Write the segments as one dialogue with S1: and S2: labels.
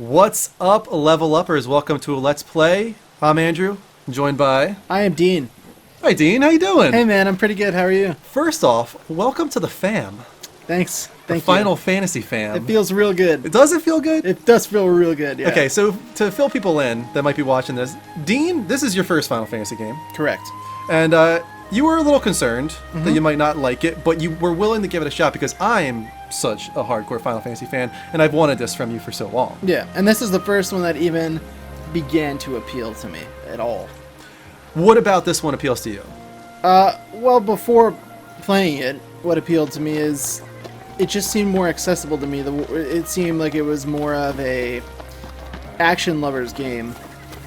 S1: What's up, level uppers? Welcome to a Let's Play. I'm Andrew, joined by...
S2: I am Dean.
S1: Hi Dean, how you doing?
S2: Hey man, I'm pretty good. How are you?
S1: First off, welcome to the fam.
S2: Thanks. Thank you.
S1: Final Fantasy fam.
S2: It feels real good.
S1: Does it feel good?
S2: It does feel real good, yeah.
S1: Okay, so to fill people in that might be watching this, Dean, this is your first Final Fantasy game.
S2: Correct.
S1: And you were a little concerned that you might not like it, but you were willing to give it a shot because I am such a hardcore Final Fantasy fan, and I've wanted this from you for so long.
S2: Yeah, and this is the first one that even began to appeal to me at all.
S1: What about this one appeals to you?
S2: Well, before playing it, what appealed to me is it just seemed more accessible to me. It seemed like it was more of a action lover's game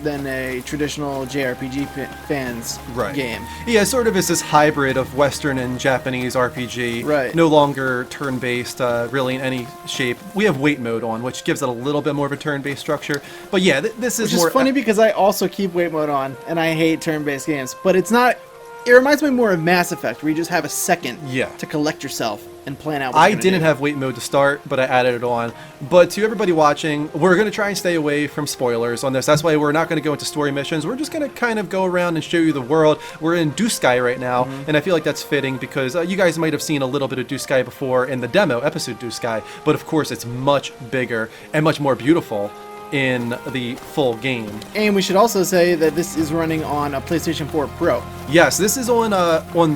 S2: than a traditional JRPG fans game.
S1: Yeah, sort of is this hybrid of Western and Japanese RPG.
S2: Right.
S1: No longer turn-based, really in any shape. We have wait mode on, which gives it a little bit more of a turn-based structure. But yeah, this is
S2: Which
S1: more...
S2: is funny because I also keep wait mode on, and I hate turn-based games. But it's not... It reminds me more of Mass Effect, where you just have a second to collect yourself and plan out what
S1: I
S2: you're gonna
S1: didn't
S2: do.
S1: have wait mode to start, but I added it on. But to everybody watching, we're going to try and stay away from spoilers on this. That's why we're not going to go into story missions. We're just going to kind of go around and show you the world. We're in Duskai right now, and I feel like that's fitting because you guys might have seen a little bit of Duskai before in the demo episode Duskai, but of course it's much bigger and much more beautiful in the full game.
S2: And we should also say that this is running on a PlayStation 4 Pro.
S1: Yes, this is on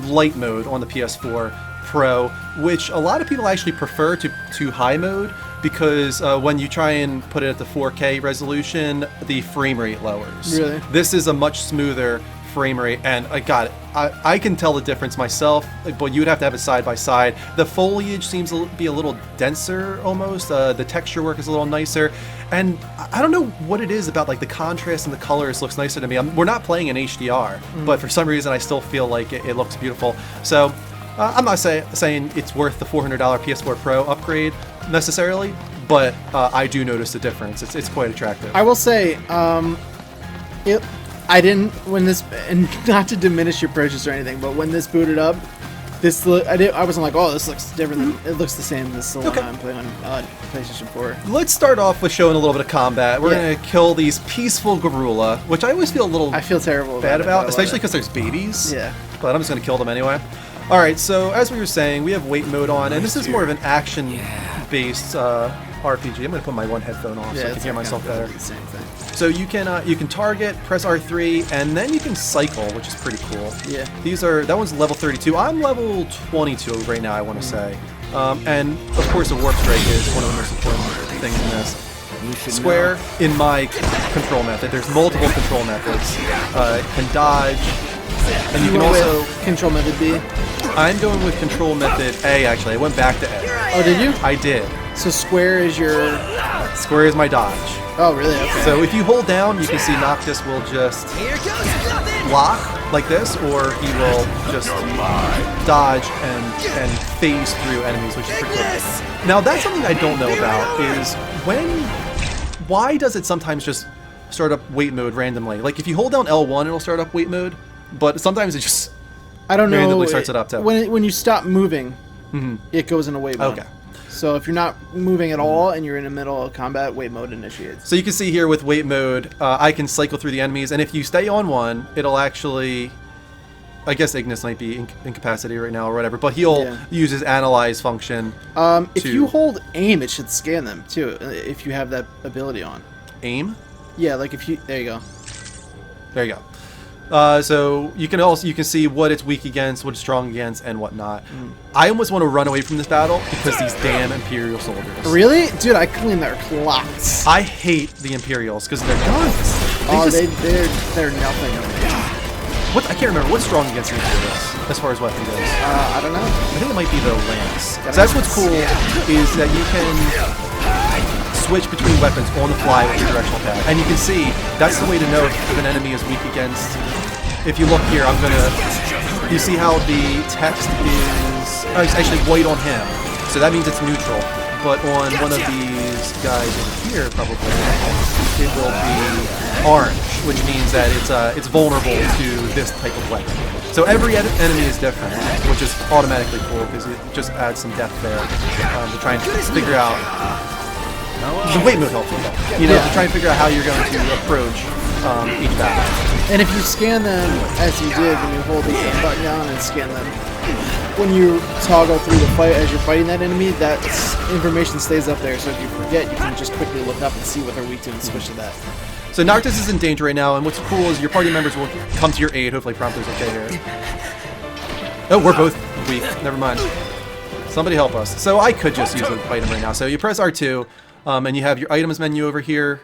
S1: light mode on the PS4 Pro, which a lot of people actually prefer to high mode because when you try and put it at the 4K resolution, the frame rate lowers.
S2: Really?
S1: This is a much smoother frame rate, and I can tell the difference myself, but you would have to have it side by side. The foliage seems to be a little denser almost. The texture work is a little nicer, and I don't know what it is about like the contrast and the colors looks nicer to me. We're not playing in HDR, but for some reason I still feel like it looks beautiful. So I'm not saying it's worth the $400 PS4 Pro upgrade necessarily, but I do notice the difference. It's quite attractive.
S2: I will say, I didn't, when this, and not to diminish your purchase or anything, but when this booted up, I wasn't like, oh, this looks different. It looks the same as the one I'm playing on PlayStation 4.
S1: Let's start off with showing a little bit of combat. We're going to kill these peaceful Garula, which I always feel a little
S2: terrible
S1: bad about, especially because there's babies.
S2: Yeah.
S1: But I'm just going to kill them anyway. Alright, so as we were saying, we have wait mode on, and this is more of an action-based RPG. I'm going to put my one headphone off so I can hear myself better.
S2: The same thing.
S1: So you can target, press R3, and then you can cycle, which is pretty cool.
S2: Yeah.
S1: That one's level 32. I'm level 22 right now, I want to say. And of course, the warp strike is one of the most important things in this. Square in my control method. There's multiple control methods. Can dodge, and you can also
S2: control method B.
S1: I'm going with control method A. Actually, I went back to A.
S2: Oh, did you?
S1: I did.
S2: So square is your...
S1: Square is my dodge.
S2: Oh, really? Okay.
S1: So if you hold down, you can see Noctis will just block like this, or he will just dodge and phase through enemies, which is pretty cool. Now, that's something I don't know about, is why does it sometimes just start up wait mode randomly? Like, if you hold down L1, it'll start up wait mode, but sometimes it just randomly starts it up too.
S2: When you stop moving, it goes into wait mode.
S1: Okay.
S2: So if you're not moving at all and you're in the middle of combat, wait mode initiates.
S1: So you can see here with wait mode, I can cycle through the enemies, and if you stay on one, it'll actually... I guess Ignis might be incapacitated right now or whatever, but he'll use his analyze function.
S2: If you hold aim, it should scan them too, if you have that ability on.
S1: Aim?
S2: Yeah, like if you... There you go.
S1: There you go. So you can see what it's weak against, what it's strong against, and whatnot. I almost want to run away from this battle because these damn Imperial soldiers.
S2: Really? Dude, I clean their clocks.
S1: I hate the Imperials because they're guns.
S2: They're nothing.
S1: What? I can't remember. What's strong against the Imperials as far as weapon goes?
S2: I don't know.
S1: I think it might be the lance. So that's what's cool is that you can switch between weapons on the fly with your directional pad. And you can see, that's the way to know if an enemy is weak against... If you look here, you see how the text is... Oh, it's actually white on him. So that means it's neutral. But on one of these guys over here, probably, it will be orange, which means that it's vulnerable to this type of weapon. So every enemy is different, which is automatically cool because it just adds some depth there to try and figure out The wait mode helps with that. You know, to try and figure out how you're going to approach each battle.
S2: And if you scan them, as you did when you hold the button down and scan them, when you toggle through the fight as you're fighting that enemy, that information stays up there. So if you forget, you can just quickly look up and see what they're weak to and switch to that.
S1: So Noctis is in danger right now, and what's cool is your party members will come to your aid. Hopefully Prompto's okay here. Oh, we're both weak. Never mind. Somebody help us. So I could just use an item right now. So you press R2, and you have your items menu over here.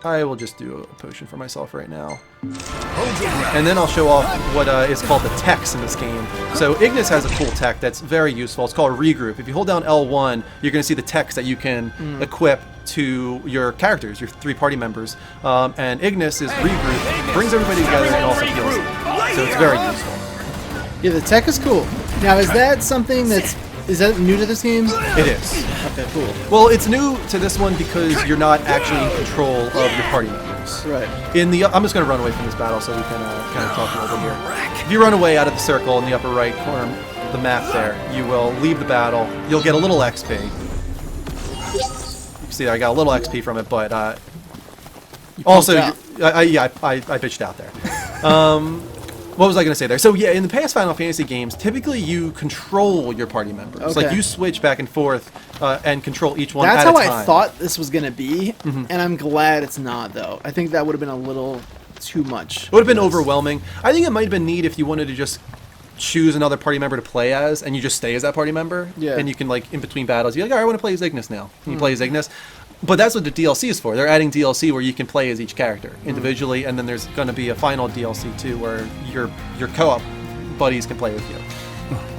S1: I will just do a potion for myself right now. And then I'll show off what is called the techs in this game. So Ignis has a cool tech that's very useful. It's called Regroup. If you hold down L1, you're going to see the techs that you can equip to your characters, your 3 party members. And Ignis is Regroup, brings everybody together and also heals them. So it's very useful.
S2: Yeah, the tech is cool. Now, is that something is that new to this game?
S1: It is.
S2: Okay, cool.
S1: Well, it's new to this one because you're not actually in control of your party members.
S2: Right.
S1: I'm just going to run away from this battle so we can kind of talk a little bit here. If you run away out of the circle in the upper right corner of the map there, you will leave the battle. You'll get a little XP. You can see I got a little XP from it, but also, I bitched out there. What was I going to say there? So yeah, in the past Final Fantasy games, typically you control your party members.
S2: Okay.
S1: Like you switch back and forth and control each one
S2: That's
S1: at a
S2: how
S1: time.
S2: I thought this was going to be, and I'm glad it's not, though. I think that would have been a little too much.
S1: It would have been overwhelming. I think it might have been neat if you wanted to just choose another party member to play as, and you just stay as that party member.
S2: Yeah.
S1: And you can, like, in between battles, you're like, all right, I want to play as Ignis now. And you play as Ignis. But that's what the DLC is for. They're adding DLC where you can play as each character individually, and then there's going to be a final DLC too where your co-op buddies can play with you.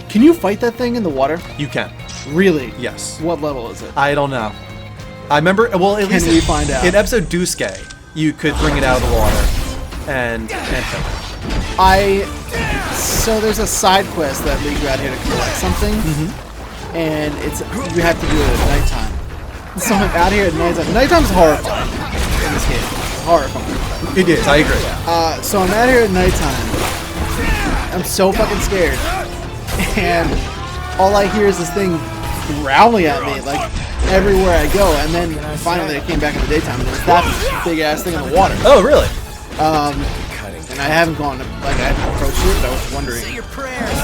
S2: Can you fight that thing in the water?
S1: You can.
S2: Really?
S1: Yes.
S2: What level is it?
S1: I don't know. I remember, well, at least
S2: we find out?
S1: In episode Duske, you could bring it out of the water and kill it.
S2: So there's a side quest that leads you out here to collect something, and you have to do it at nighttime. So I'm out here at nighttime. Nighttime's horrifying in this game. Horrifying.
S1: It is, I agree.
S2: So I'm out here at nighttime. I'm so fucking scared. And all I hear is this thing growling at me, like, everywhere I go. And then finally I came back in the daytime, and there's that big-ass thing in the water.
S1: Oh, really?
S2: And I haven't gone, I haven't approached it, but I was wondering.
S3: Say your prayers.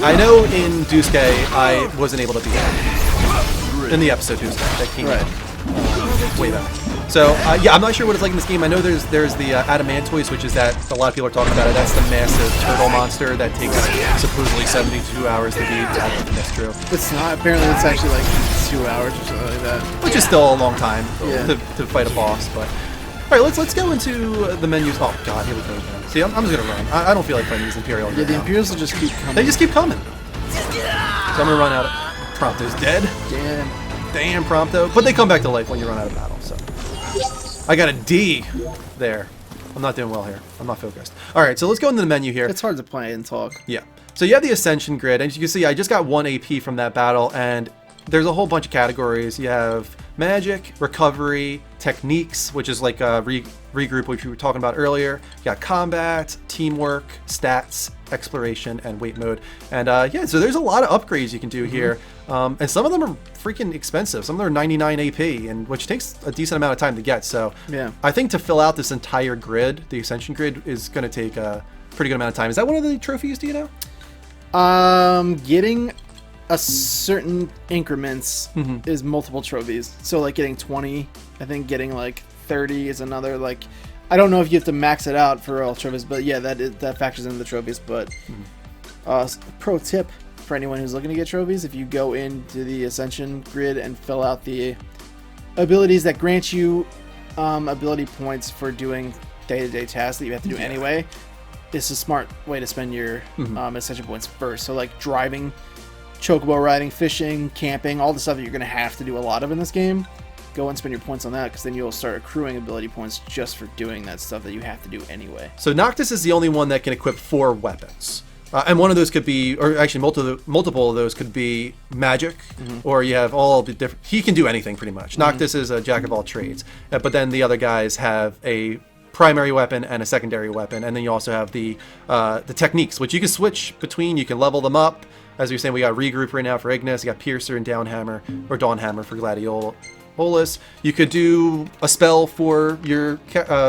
S1: I know in Duske I wasn't able to beat it. In the episode Duske that came out way back. So yeah, I'm not sure what it's like in this game. I know there's the Adamantoise, which is that a lot of people are talking about it. That's the massive turtle monster that takes supposedly 72 hours to beat. I don't think that's true.
S2: It's not. Apparently it's actually like 2 hours or something like that.
S1: Which is still a long time
S2: Yeah.
S1: to fight a boss. But all right, let's go into the menus. Oh god, here we go again. See, I'm just gonna run. I don't feel like fighting these Imperial.
S2: Yeah, the Imperials will just keep coming.
S1: They just keep coming. So I'm gonna run out of... Prompto's dead. Damn Prompto. But they come back to life when you run out of battle, so... I got a D there. I'm not doing well here. I'm not focused. Alright, so let's go into the menu here.
S2: It's hard to play and talk.
S1: Yeah. So you have the Ascension grid, and as you can see, I just got 1 AP from that battle, and there's a whole bunch of categories. You have magic, recovery, techniques, which is like a regroup, which we were talking about earlier. You got combat, teamwork, stats, exploration, and wait mode. And yeah, so there's a lot of upgrades you can do here. And some of them are freaking expensive. Some of them are 99 AP, and which takes a decent amount of time to get. So
S2: yeah,
S1: I think to fill out this entire grid, the Ascension grid, is going to take a pretty good amount of time. Is that one of the trophies, do you know?
S2: Getting a certain increments is multiple trophies. So like getting 20, I think getting like 30 is another. Like, I don't know if you have to max it out for all trophies, but yeah, that factors into the trophies. But pro tip for anyone who's looking to get trophies: if you go into the Ascension grid and fill out the abilities that grant you ability points for doing day-to-day tasks that you have to do anyway, it's a smart way to spend your Ascension points first. So like driving, chocobo riding, fishing, camping, all the stuff that you're going to have to do a lot of in this game, go and spend your points on that, because then you'll start accruing ability points just for doing that stuff that you have to do anyway.
S1: So Noctis is the only one that can equip 4 weapons. And one of those could be, or actually multiple of those could be magic, or you have all the different... He can do anything pretty much. Noctis is a jack of all trades. But then the other guys have a primary weapon and a secondary weapon, and then you also have the techniques, which you can switch between. You can level them up, As we were saying, we got Regroup right now for Ignis. You got Piercer and Downhammer, or Dawnhammer for Gladiolus. You could do a spell for your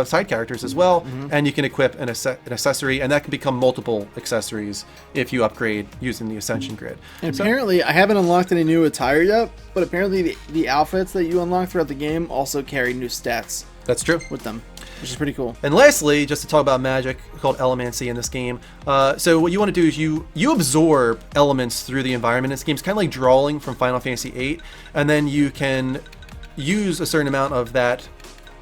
S1: side characters as well, and you can equip an accessory, and that can become multiple accessories if you upgrade using the Ascension Grid.
S2: And apparently, I haven't unlocked any new attire yet, but apparently the outfits that you unlock throughout the game also carry new stats.
S1: That's true.
S2: With them, which is pretty cool.
S1: And lastly, just to talk about magic called Elemancy in this game. So what you want to do is you absorb elements through the environment in this game. It's kind of like drawing from Final Fantasy VIII, and then you can use a certain amount of that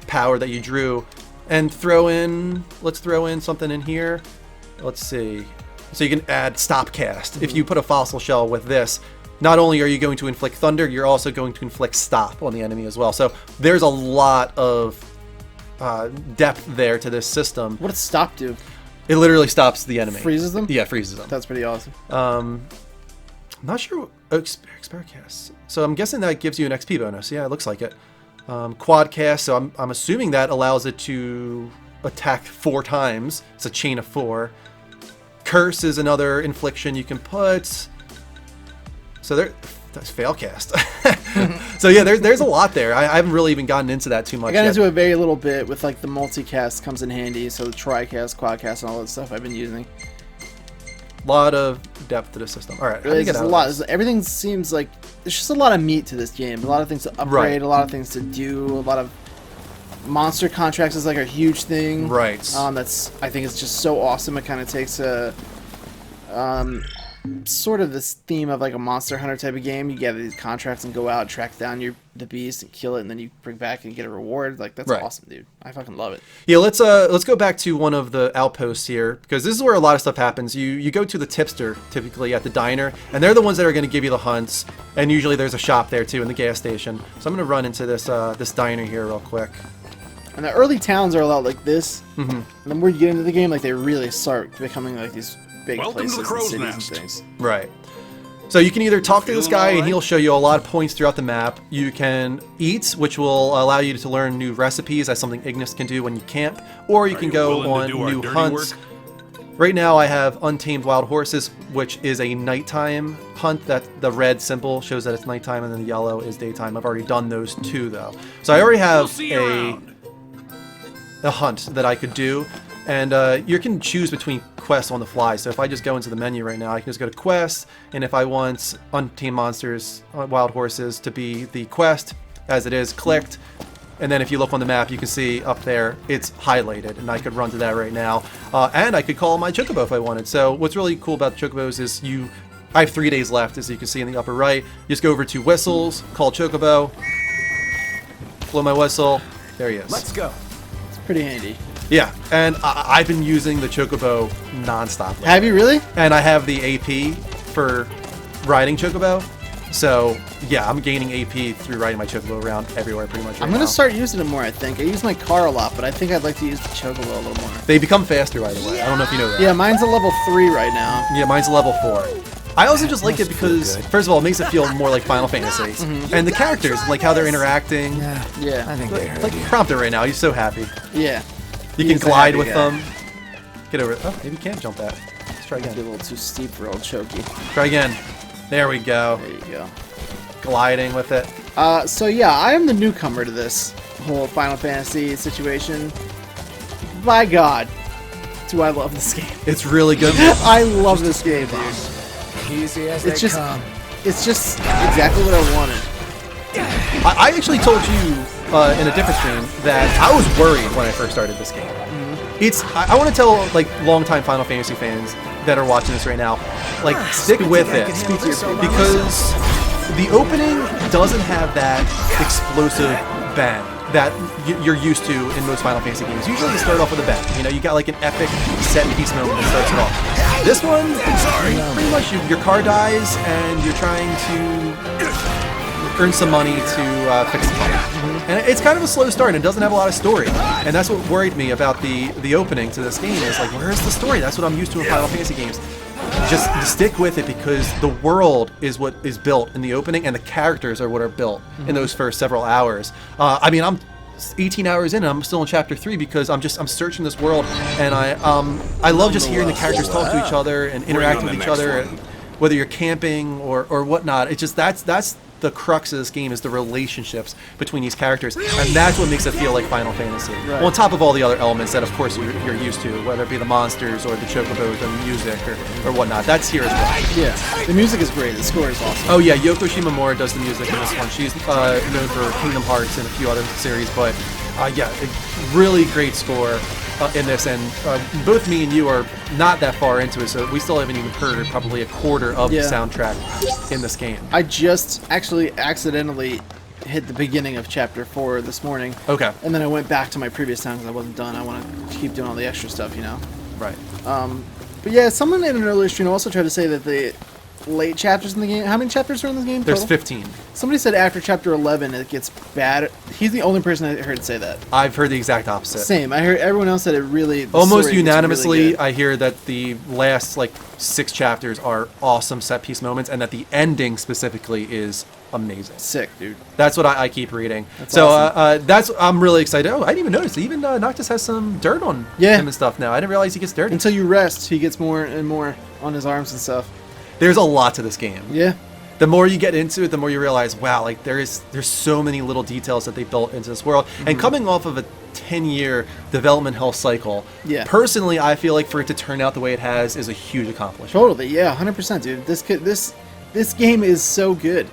S1: power that you drew and throw in, let's throw in something in here. Let's see. So you can add Stopcast. If you put a fossil shell with this, not only are you going to inflict thunder, you're also going to inflict stop on the enemy as well. So there's a lot of depth there to this system.
S2: What does stop do?
S1: It literally stops the enemy.
S2: Freezes them?
S1: Yeah, freezes them.
S2: That's pretty awesome.
S1: I'm not sure. Expericast. So I'm guessing that gives you an XP bonus. Yeah, it looks like it. Quadcast. So I'm assuming that allows it to attack 4 times. It's a chain of 4. Curse is another infliction you can put. So that's Failcast. So yeah, there's a lot there. I haven't really even gotten into that too much.
S2: I got
S1: yet.
S2: into it very little bit with like the multicast comes in handy. So the tricast, quadcast, and all that stuff I've been using.
S1: A lot of depth to the system. All right,
S2: There's a lot. Everything seems like there's just a lot of meat to this game. A lot of things to upgrade.
S1: Right.
S2: A lot of things to do. A lot of monster contracts is like a huge thing.
S1: Right.
S2: That's I think it's just so awesome. It kind of takes a sort of this theme of like a Monster Hunter type of game. You get these contracts and go out, track down the beast and kill it, and then you bring back and get a reward. Like that's awesome, dude. I fucking love it.
S1: Yeah, let's go back to one of the outposts here, because this is where a lot of stuff happens. You go to the tipster typically at the diner, and they're the ones that are going to give you the hunts. And usually there's a shop there too in the gas station. So I'm going to run into this this diner here real quick.
S2: And the early towns are a lot like this. And the more you get into the game, like they really start becoming like these big places and cities and things.
S1: Right. So you can either talk to this guy and he'll show you a lot of points throughout the map. You can eat, which will allow you to learn new recipes. That's something Ignis can do when you camp. Or you can go on new hunts. Right now I have Untamed Wild Horses, which is a nighttime hunt. That the red symbol shows that it's nighttime, and then the yellow is daytime. I've already done those 2 though. So I already have a hunt that I could do. And you can choose between quests on the fly. So if I just go into the menu right now, I can just go to quests, and if I want Untamed Monsters, Wild Horses to be the quest, as it is, clicked, and then if you look on the map, you can see up there, it's highlighted, and I could run to that right now. And I could call my Chocobo if I wanted. So what's really cool about the Chocobos is I have 3 days left, as you can see in the upper right. You just go over to Whistles, call Chocobo, blow my whistle, there he is.
S3: Let's go.
S2: It's pretty handy.
S1: Yeah, and I've been using the Chocobo nonstop lately.
S2: Have you really?
S1: And I have the AP for riding Chocobo. So, yeah, I'm gaining AP through riding my Chocobo around everywhere pretty much right
S2: I'm going
S1: now.
S2: to start using it more, I think. I use my car a lot, but I think I'd like to use the Chocobo a little more.
S1: They become faster, by the way. I don't know if you know that.
S2: Yeah, mine's a level 3 right now.
S1: Yeah, mine's level 4. I also just like it because, first of all, it makes it feel more like Final Fantasy. And the characters, like how they're interacting.
S2: Yeah.
S3: I think they heard
S1: Like
S3: you.
S1: Prompto right now, he's so happy.
S2: Yeah.
S1: You can glide with them. Get over it. Oh, maybe you can't jump that. Let's try
S2: Might be a
S1: again.
S2: little too steep for old Choky.
S1: Try again. There we go.
S2: There you go.
S1: Gliding with it.
S2: So yeah, I am the newcomer to this whole Final Fantasy situation. My God, do I love this game.
S1: It's really good.
S2: I love this game, dude.
S3: Easy as
S2: It's
S3: they
S2: just,
S3: come.
S2: it's just exactly what I wanted.
S1: I actually told you in a different stream that I was worried when I first started this game. I want to tell like longtime Final Fantasy fans that are watching this right now, like stick with it, because the opening doesn't have that explosive bang that you're used to in most Final Fantasy games. Usually you start off with a bang. You know, you got like an epic set piece moment that starts it off. This one, pretty much your car dies and you're trying to earn some money to fix the car. And it's kind of a slow start, and it doesn't have a lot of story. And that's what worried me about the opening to this game, is like, where's the story? That's what I'm used to in Final Fantasy games. Just stick with it, because the world is what is built in the opening, and the characters are what are built in those first several hours. I mean, I'm 18 hours in, and I'm still in chapter 3 because I'm searching this world, and I love just hearing the characters talk to each other and interact with each other whether you're camping or whatnot. It's just that's the crux of this game, is the relationships between these characters, and that's what makes it feel like Final Fantasy.
S2: Right.
S1: Well, on top of all the other elements that, of course, you're used to, whether it be the monsters or the chocobos or the music or whatnot. That's here as well.
S2: Yeah, the music is great. The score is awesome.
S1: Oh yeah, Yoko Shimomura does the music in this one. She's known for Kingdom Hearts and a few other series, but yeah, a really great score in this, and both me and you are not that far into it, so we still haven't even heard probably a quarter of the soundtrack in this game.
S2: I just actually accidentally hit the beginning of Chapter 4 this morning.
S1: Okay.
S2: And then I went back to my previous town because I wasn't done. I want to keep doing all the extra stuff, you know?
S1: Right.
S2: But yeah, someone in an earlier stream also tried to say that the late chapters in the game... How many chapters are in the game
S1: There's
S2: total?
S1: 15.
S2: Somebody said after Chapter 11 it gets bad. He's the only person I heard say that.
S1: I've heard the exact opposite.
S2: Same. I heard everyone else said it really...
S1: Almost unanimously,
S2: really
S1: I hear that the last, 6 chapters are awesome set-piece moments, and that the ending specifically is amazing.
S2: Sick, dude.
S1: That's what I keep reading.
S2: That's
S1: so
S2: awesome.
S1: I'm really excited. Oh, I didn't even notice. Even Noctis has some dirt on him and stuff now. I didn't realize he gets dirty.
S2: Until you rest, he gets more and more on his arms and stuff.
S1: There's a lot to this game.
S2: Yeah.
S1: The more you get into it, the more you realize, wow, there's so many little details that they built into this world. And coming off of a 10-year development hell cycle, personally, I feel like for it to turn out the way it has is a huge accomplishment.
S2: Totally, yeah, 100%, dude. This game is so good.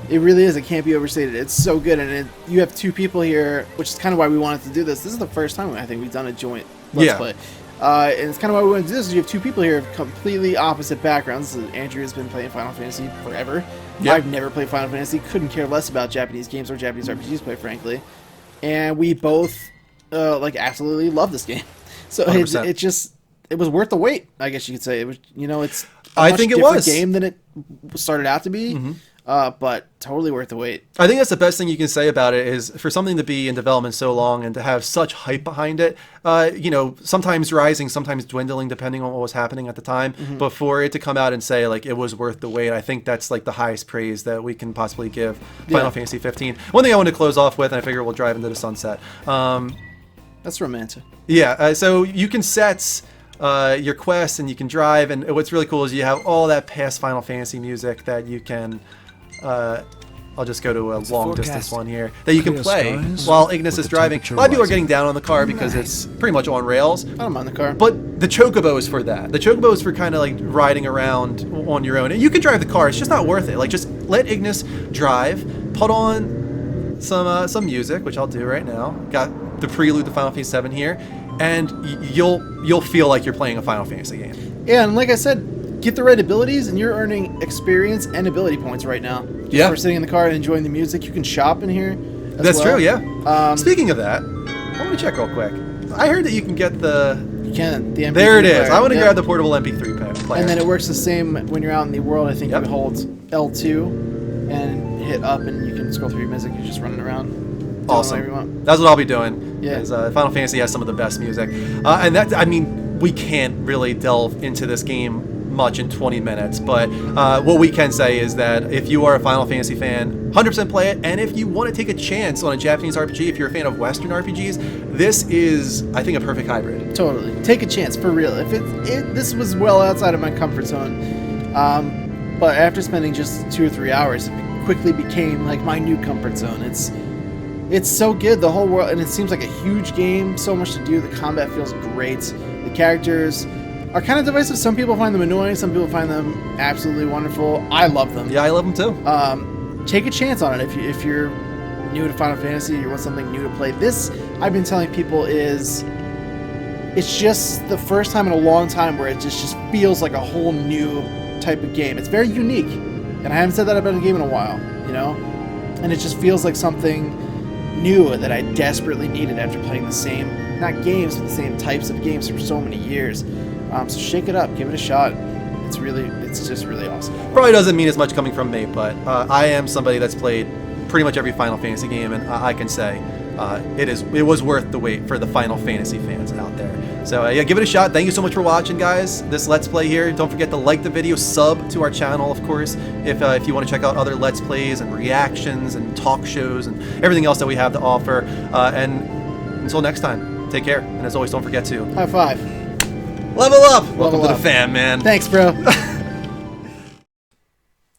S2: It really is. It can't be overstated. It's so good, and you have 2 people here, which is kind of why we wanted to do this. This is the first time I think we've done a joint Let's Play. And it's kind of why we want to do this. Is you have 2 people here of completely opposite backgrounds. Andrew has been playing Final Fantasy forever. Yep. I've never played Final Fantasy. Couldn't care less about Japanese games or Japanese RPGs, quite frankly. And we both absolutely love this game. So it was worth the wait. I guess you could say it was. It's a much different game than it started out to be. Mm-hmm. But totally worth the wait.
S1: I think that's the best thing you can say about it, is for something to be in development so long and to have such hype behind it, sometimes rising, sometimes dwindling, depending on what was happening at the time. Mm-hmm. But for it to come out and say, it was worth the wait, I think that's, the highest praise that we can possibly give Final Fantasy 15. One thing I want to close off with, and I figure we'll drive into the sunset.
S2: That's romantic.
S1: Yeah, so you can set your quests and you can drive, and what's really cool is you have all that past Final Fantasy music that you can... I'll just go to a long distance one here that you can play while Ignis is driving. A lot of people are getting down on the car because it's pretty much on rails.
S2: I don't mind the car.
S1: But the chocobo is for that. The chocobo is for kind of riding around on your own. And you can drive the car. It's just not worth it. Just let Ignis drive. Put on some music, which I'll do right now. Got the prelude to Final Fantasy 7 here, and you'll feel like you're playing a Final Fantasy game.
S2: Yeah, and like I said, get the right abilities, and you're earning experience and ability points right now. Just for sitting in the car and enjoying the music. You can shop in here.
S1: That's true, yeah. Speaking of that, I want to check real quick. I heard that you can get the...
S2: You can, the MP3
S1: There it is.
S2: player.
S1: I want to grab the portable MP3 player.
S2: And then it works the same when you're out in the world. I think you hold L2 and hit up, and you can scroll through your music. You're just running around.
S1: Awesome. That's what I'll be doing.
S2: Yeah.
S1: Final Fantasy has some of the best music. And we can't really delve into this game much in 20 minutes, but what we can say is that if you are a Final Fantasy fan, 100% play it, and if you want to take a chance on a Japanese RPG, if you're a fan of Western RPGs, this is, I think, a perfect hybrid.
S2: Totally. Take a chance, for real. This was well outside of my comfort zone, but after spending just 2 or 3 hours, it quickly became my new comfort zone. It's so good, the whole world, and it seems like a huge game, so much to do. The combat feels great. The characters are kind of divisive. Some people find them annoying. Some people find them absolutely wonderful. I love them.
S1: Yeah, I love them too.
S2: Take a chance on it if you're new to Final Fantasy, you want something new to play. This, I've been telling people, it's just the first time in a long time where it just feels like a whole new type of game. It's very unique, and I haven't said that about a game in a while, and it just feels like something new that I desperately needed after playing the same, not games, but the same types of games for so many years. So shake it up, give it a shot. It's just really awesome.
S1: Probably doesn't mean as much coming from me, but I am somebody that's played pretty much every Final Fantasy game, and I can say it was worth the wait for the Final Fantasy fans out there. So yeah, give it a shot. Thank you so much for watching, guys. This Let's Play here. Don't forget to like the video, sub to our channel, of course, if you want to check out other Let's Plays and reactions and talk shows and everything else that we have to offer. And until next time, take care. And as always, don't forget to
S2: high five.
S1: Level up! Welcome to the fam, man.
S2: Thanks, bro.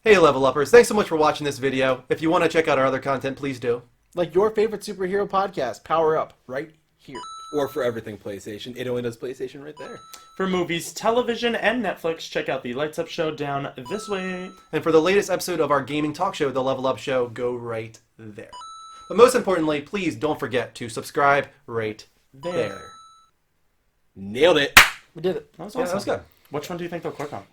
S1: Hey Level Uppers, thanks so much for watching this video. If you want to check out our other content, please do.
S2: Like your favorite superhero podcast, Power Up, right here.
S3: Or for everything PlayStation. It only does PlayStation right there.
S4: For movies, television, and Netflix, check out the Lights Up Show down this way.
S1: And for the latest episode of our gaming talk show, The Level Up Show, go right there. But most importantly, please don't forget to subscribe right there.
S3: Nailed it.
S2: We did it.
S4: That was
S1: Yeah,
S4: awesome.
S1: that was good.
S4: Which one do you think they'll click on?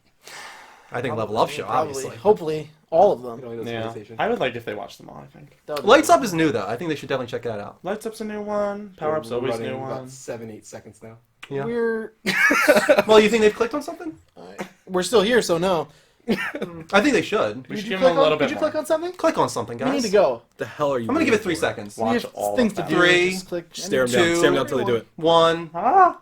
S1: I think Level Up Show, obviously.
S2: Hopefully, all of
S3: It
S2: them.
S3: only does
S4: Yeah.
S3: PlayStation.
S4: I would like if they watched them all, I think.
S2: That would be
S1: Lights
S2: cool.
S1: Up is new, though. I think they should definitely check that out.
S4: Lights Up's a new one. Power Up's always a
S3: running
S4: new
S3: about
S4: one.
S3: 7-8 seconds now.
S1: Yeah.
S2: We're
S1: Well, you think they've clicked on something?
S2: we're still here, so no.
S1: I think they should.
S4: We should
S2: Did you
S4: give
S2: click
S4: them a little
S2: on?
S4: bit
S2: Did you
S4: more.
S2: click on something?
S1: Click on something, guys.
S2: We need to go.
S3: The hell are you?
S1: I'm gonna give it
S3: waiting
S1: 3
S3: for?
S1: seconds.
S4: Watch
S2: We have
S4: all
S2: things
S4: of
S2: to
S4: them.
S2: do.
S1: Three.
S2: Just click.
S3: Stare them down. Stare them down until they do it.
S1: 1.
S4: Ah!